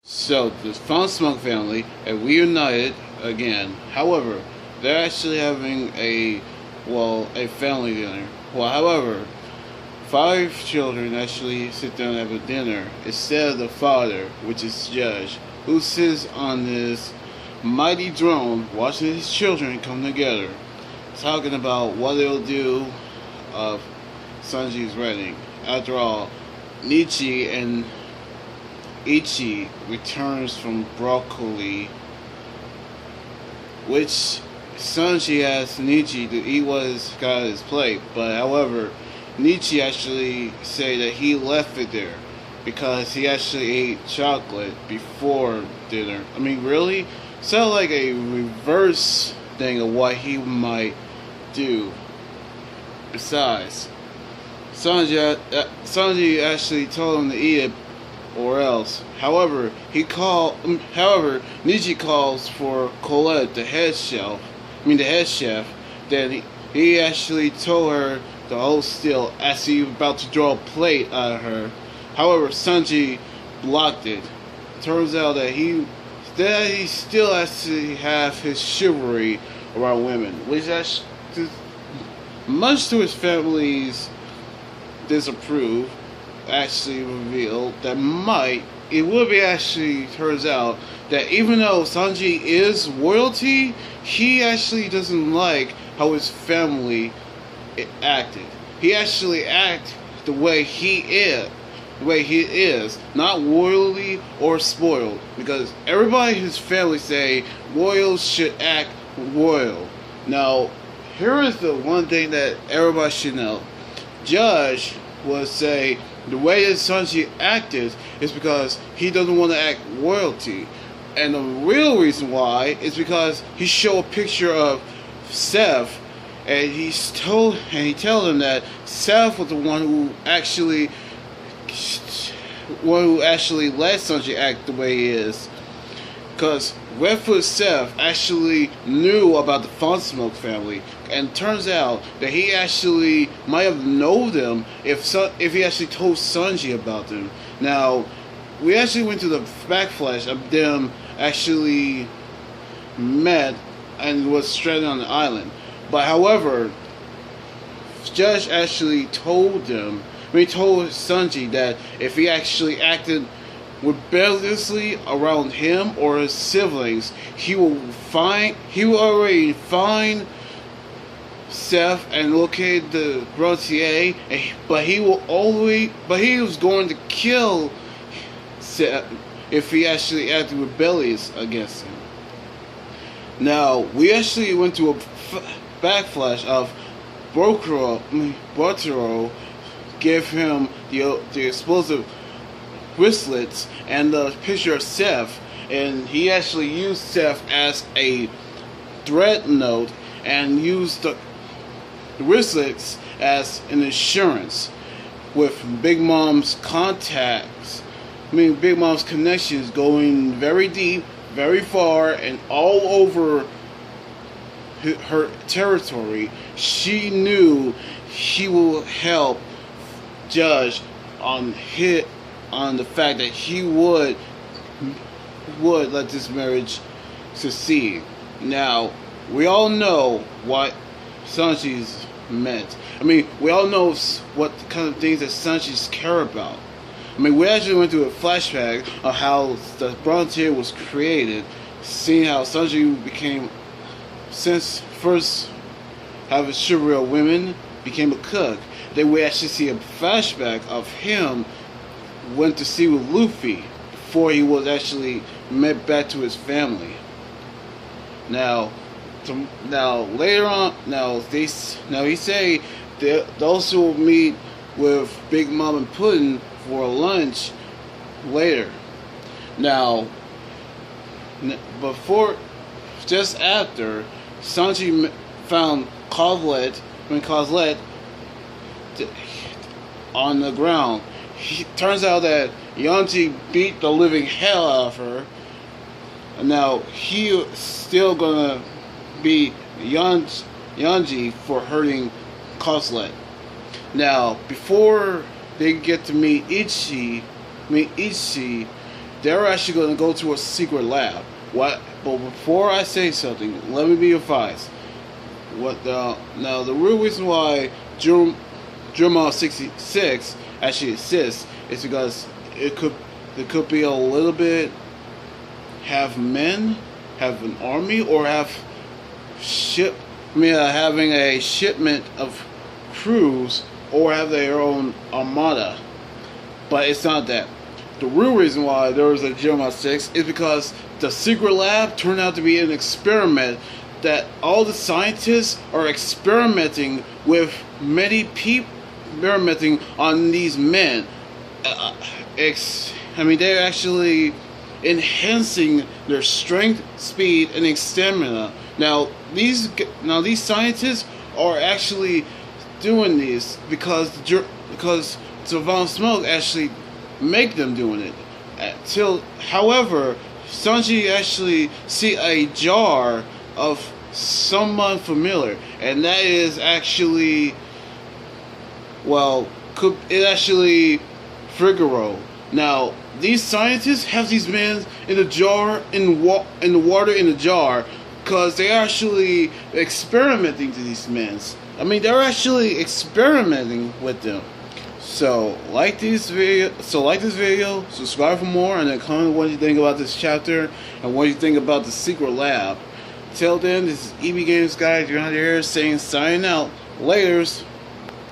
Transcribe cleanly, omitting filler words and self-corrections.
So the Fun Smoke family are reunited again. However, they're actually having a family dinner. However, five children actually sit down and have a dinner instead of the father, which is Judge, who sits on this mighty throne watching his children come together, talking about what they'll do of Sanji's wedding. After all, Nietzsche and Ichi returns from broccoli, which Sanji asked Nietzsche to eat what is got on his plate, but however, Nietzsche actually say that he left it there because he actually ate chocolate before dinner. I mean, really? Sounds like a reverse thing of what he might do. Besides, Sanji actually told him to eat it or else. However, Nietzsche calls for Colette, the head chef. That he actually told her to hold still as he was about to draw a plate out of her. However, Sanji blocked it. Turns out that he still has to have his chivalry around women, which much to his family's disapprove, actually revealed that it would be actually turns out that even though Sanji is royalty, he actually doesn't like how his family acted. He actually acted the way he is, not royally or spoiled, because everybody in his family say royals should act royal. Now, here is the one thing that everybody should know. Judge would say the way that Sanji acted is because he doesn't want to act royalty. And the real reason why is because he showed a picture of Seth, and he told him that Seth was the one who actually let Sanji act the way he is. Because Redfoot Seth actually knew about the Fun Smoke family, and turns out that he actually might have known them if he actually told Sanji about them. Now, we actually went to the backflash of them actually met and was stranded on the island. But however, Judge actually told Sanji that if he actually acted rebelliously around him or his siblings, he will already find Seth and locate the Brontier, but he was going to kill Seth if he actually acted rebellious against him. Now, we actually went to a backflash of Botero gave him the explosive wristlets and the picture of Seth, and he actually used Seth as a threat note and used the wristlets as an insurance with Big Mom's Big Mom's connections going very deep, very far, and all over her territory. She knew he will help Judge on the fact that he would let this marriage succeed. Now, we all know what Sanji's meant. I mean, we all know what kind of things that Sanji's care about. I mean, we actually went through a flashback of how the Brontier was created, seeing how Sanji became, since first having chivalry of women, became a cook. Then we actually see a flashback of him went to sea with Luffy before he was actually met back to his family. Now later on, he say those who will meet with Big Mom and Puddin for a lunch later. Now, just after Sanji found Coslet on the ground, turns out that Yanji beat the living hell out of her. Now he still gonna be Yanji for hurting Coslet. Now, before they get to meet Ichi, they're actually going to go to a secret lab. What? But before I say something, let me be advised. Now the real reason why Germa 66 actually exists is because it could be a little bit have men, have an army, or have having a shipment of crews, or have their own armada. But it's not that. The real reason why there was a Germa 6 is because the secret lab turned out to be an experiment that all the scientists are experimenting with many people, experimenting on these men. They're actually enhancing their strength, speed, and stamina. Now these scientists are actually doing this because Savant Smoke actually make them doing it. However, Sanji actually see a jar of someone familiar, and that is actually Figaro. Now, these scientists have these men in the jar, in the water in the jar, because they're actually experimenting to these men. They're actually experimenting with them. So like this video, subscribe for more, and then comment what you think about this chapter and what you think about the secret lab. Till then, this is EB Games Guy. You're out here saying signing out. Laters.